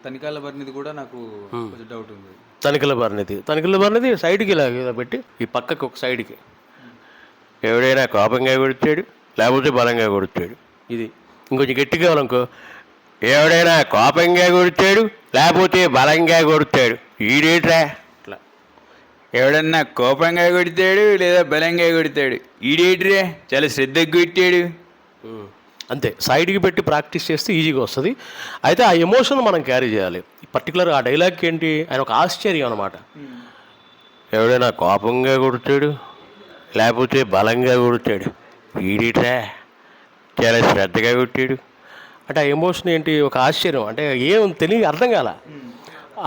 తనికాల బరినిది కూడా నాకు కొంచెం డౌట్ ఉంది. తనిఖీల బరినిది సైడ్కి ఇలా పెట్టి ఈ పక్కకి ఒక సైడ్కి ఎవడైనా కోపంగా కొడుతాడు లేకపోతే బలంగా కొడుతాడు. ఇది ఇంకొంచెం గట్టిగా అనుకో, ఎవడైనా కోపంగా కొడుతాడు లేకపోతే బలంగా కొడుతాడు. ఈడేట్రా అట్లా ఎవడన్నా కోపంగా కొడతాడు లేదా బలంగా కొడతాడు. ఈడేట్రే చాలా శ్రద్ధగా కొట్టాడు. అంతే. సైడ్కి పెట్టి ప్రాక్టీస్ చేస్తే ఈజీగా వస్తుంది. అయితే ఆ ఎమోషన్ మనం క్యారీ చేయాలి. పర్టికులర్ ఆ డైలాగ్కి ఏంటి, ఆయన ఒక ఆశ్చర్యం అనమాట. ఎవడైనా కోపంగా కొడుతాడు లేకపోతే బలంగా కొడుతాడు. ఈడిట్రా చాలా శ్రద్ధగా కొట్టాడు అంటే ఆ ఎమోషన్ ఏంటి, ఒక ఆశ్చర్యం. అంటే ఏం తెలియ అర్థం కాల,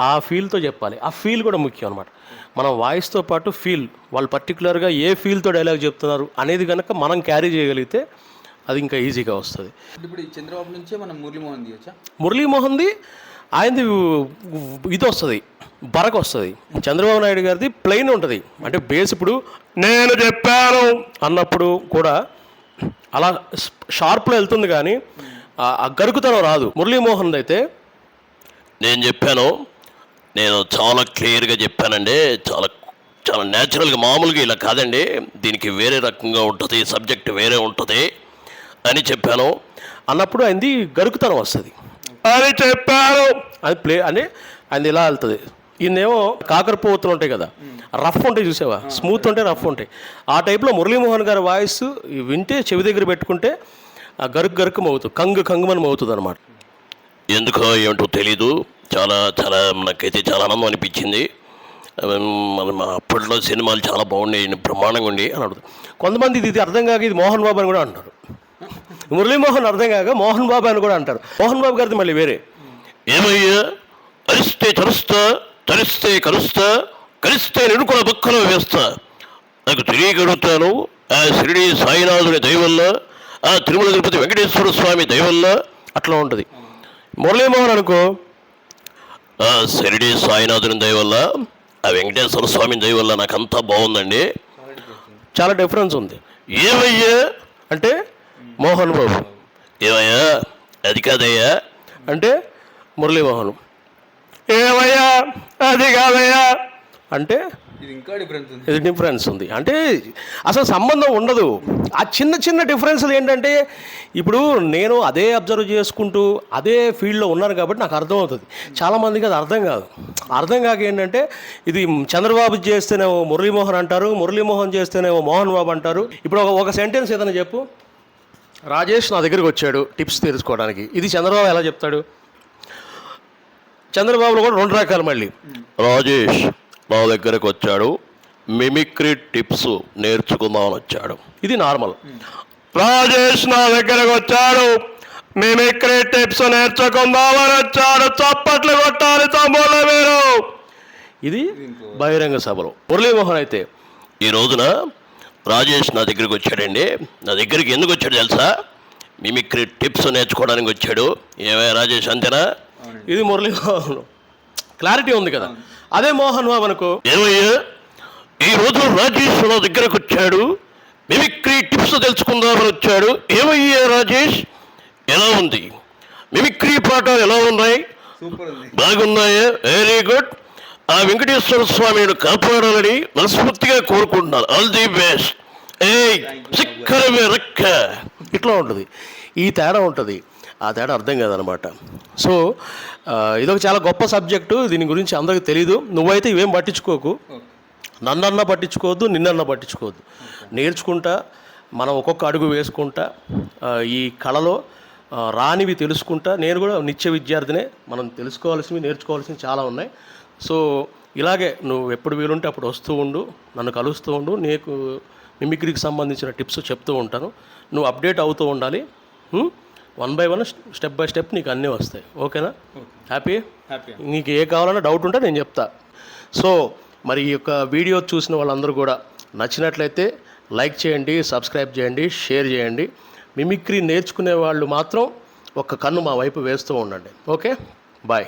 ఆ ఫీల్తో చెప్పాలి. ఆ ఫీల్ కూడా ముఖ్యం అనమాట. మనం వాయిస్తో పాటు ఫీల్, వాళ్ళు పర్టికులర్గా ఏ ఫీల్తో డైలాగ్ చెప్తున్నారు అనేది కనుక మనం క్యారీ చేయగలిగితే అది ఇంకా ఈజీగా వస్తుంది. ఇప్పుడు ఈ చంద్రబాబు నుంచే మనం మురళీమోహన్ తీయచ్చా? మురళీమోహన్ది ఆయనది ఇది వస్తుంది, బరకు వస్తుంది. చంద్రబాబు నాయుడు గారిది ప్లెయిన్ ఉంటుంది. అంటే బేస్ ఇప్పుడు నేను చెప్పాను అన్నప్పుడు కూడా అలా షార్ప్లో వెళ్తుంది, కానీ ఆ గరుకుతనం రాదు. మురళీమోహన్ అయితే నేను చెప్పాను, నేను చాలా క్లియర్గా చెప్పానండి, చాలా చాలా న్యాచురల్గా, మామూలుగా ఇలా కాదండి, దీనికి వేరే రకంగా ఉంటుంది, సబ్జెక్ట్ వేరే ఉంటుంది అని చెప్పాను అన్నప్పుడు ఆయనది గరుకుతనం వస్తుంది. అది చెప్పాను అది ప్లే అని ఆయన ఇలా వెళ్తుంది. ఈయనేమో కాకరపోతులు ఉంటాయి కదా, రఫ్ ఉంటాయి చూసావా, స్మూత్ ఉంటాయి, రఫ్ ఉంటాయి. ఆ టైప్లో మురళీమోహన్ గారి వాయిస్ వింటే చెవి దగ్గర పెట్టుకుంటే గరుకం అవుతుంది, కంగుమనం అవుతుంది అనమాట. ఎందుకో ఏమిటో తెలీదు, చాలా చాలా నాకైతే చాలా ఆనందం అనిపించింది. మా అప్పట్లో సినిమాలు చాలా బాగున్నాయి, బ్రహ్మాండంగా ఉండి అని అడుగుతుంది. కొంతమంది ఇది అర్థం కాక ఇది మోహన్ బాబు అని కూడా అంటారు. మురళీమోహన్ అర్థం కాక మోహన్ బాబు అని కూడా అంటారు. మోహన్ బాబు గారిది మళ్ళీ వేరే. ఏమయ్యా, అరిస్తే చరుస్తా, చరిస్తే కరుస్తా, కలిస్తే నిడుకుల పక్కన వేస్తా, నాకు తెలియగలుగుతాను ఆ షిరిడి సాయినాథుని దయవల్ల, ఆ తిరుమల తిరుపతి వెంకటేశ్వర స్వామి దయవల్ల. అట్లా ఉంటుంది. మురళీమోహన్ అనుకో, ఆ షిరిడి సాయినాథుని దయవల్ల, ఆ వెంకటేశ్వర స్వామి దయవల్ల నాకంతా బాగుందండి. చాలా డిఫరెన్స్ ఉంది. ఏమయ్యా అంటే మోహన్ బాబు, ఏమయ్యా అది కాదయ్యా అంటే మురళీమోహన్, ఏమయ్యా అది కాదయ్యా అంటే ఇది ఇంకా డిఫరెన్స్ ఉంది. ఇది డిఫరెన్స్ ఉంది. అంటే అసలు సంబంధం ఉండదు. ఆ చిన్న చిన్న డిఫరెన్స్లు ఏంటంటే, ఇప్పుడు నేను అదే అబ్జర్వ్ చేసుకుంటూ అదే ఫీల్డ్లో ఉన్నాను కాబట్టి నాకు అర్థమవుతుంది. చాలామందికి అది అర్థం కాదు. అర్థం కాక ఏంటంటే, ఇది చంద్రబాబు చేస్తేనేమో మురళీమోహన్ అంటారు, మురళీమోహన్ చేస్తేనేమో మోహన్ బాబు అంటారు. ఇప్పుడు ఒక సెంటెన్స్ ఏదైనా చెప్పు. రాజేష్ నా దగ్గరికి వచ్చాడు టిప్స్ తెలుసుకోవడానికి, ఇది చంద్రబాబు ఎలా చెప్తాడు? చంద్రబాబులో కూడా రెండు రకాలు. మళ్ళీ రాజేష్ నా దగ్గరకు వచ్చాడు, మిమిక్రీ టిప్స్ నేర్చుకుందామని వచ్చాడు, ఇది నార్మల్. రాజేష్ నా దగ్గరకు వచ్చాడు, మిమిక్రీ టిప్స్ నేర్చుకుందామని వచ్చాడు, చప్పట్లు కొట్టాలి తమ్ముళ్ళ మీరు. ఇది బహిరంగ సభలో. మురళీమోహన్ అయితే ఈ రోజున రాజేష్ నా దగ్గరికి వచ్చాడండి. నా దగ్గరికి ఎందుకు వచ్చాడు తెలుసా? మిమిక్రీ టిప్స్ నేర్చుకోవడానికి వచ్చాడు. ఏమయ్యా రాజేష్, అంతేనా? ఇది మురళీమోహన్, క్లారిటీ ఉంది కదా. అదే మోహన్ బాబు అనుకో, ఏమయ్యా ఈ రోజు రాజేష్ నా దగ్గరకు వచ్చాడు, మిమిక్రీ టిప్స్ తెలుసుకుందామని వచ్చాడు. ఏమయ్యా రాజేష్, ఎలా ఉంది మిమిక్రీ పాఠాలు, ఎలా ఉన్నాయి? బాగున్నాయా? Very good. ఆ వెంకటేశ్వర స్వామిని కాపాడాలని మనస్ఫూర్తిగా కోరుకుంటున్నాను. All the best. ఇట్లా ఉంటుంది. ఈ తేడా ఉంటుంది. ఆ తేడా అర్థం కాదనమాట. సో ఇదొక చాలా గొప్ప సబ్జెక్టు. దీని గురించి అందరికీ తెలీదు. నువ్వైతే ఇవేం పట్టించుకోకు, నన్నన్నా పట్టించుకోవద్దు, నిన్నన్నా పట్టించుకోవద్దు. నేర్చుకుంటా, మనం ఒక్కొక్క అడుగు వేసుకుంటా, ఈ కళలో రానివి తెలుసుకుంటా. నేను కూడా నిత్య విద్యార్థినే. మనం తెలుసుకోవాల్సినవి, నేర్చుకోవాల్సినవి చాలా ఉన్నాయి. సో ఇలాగే నువ్వు ఎప్పుడు వీలుంటే అప్పుడు వస్తూ ఉండు, నన్ను కలుస్తూ ఉండు. నీకు మిమిక్రీకి సంబంధించిన టిప్స్ చెప్తూ ఉంటాను. నువ్వు అప్డేట్ అవుతూ ఉండాలి. 1 by 1 స్టెప్ బై స్టెప్ నీకు అన్నీ వస్తాయి. ఓకేనా? హ్యాపీ? నీకు ఏ కావాలన్నా డౌట్ ఉంటే నేను చెప్తా. సో మరి ఈ యొక్క వీడియో చూసిన వాళ్ళందరూ కూడా నచ్చినట్లయితే లైక్ చేయండి, సబ్స్క్రైబ్ చేయండి, షేర్ చేయండి. మిమిక్రీ నేర్చుకునే వాళ్ళు మాత్రం ఒక్క కన్ను మా వైపు వేస్తూ ఉండండి. Okay, bye.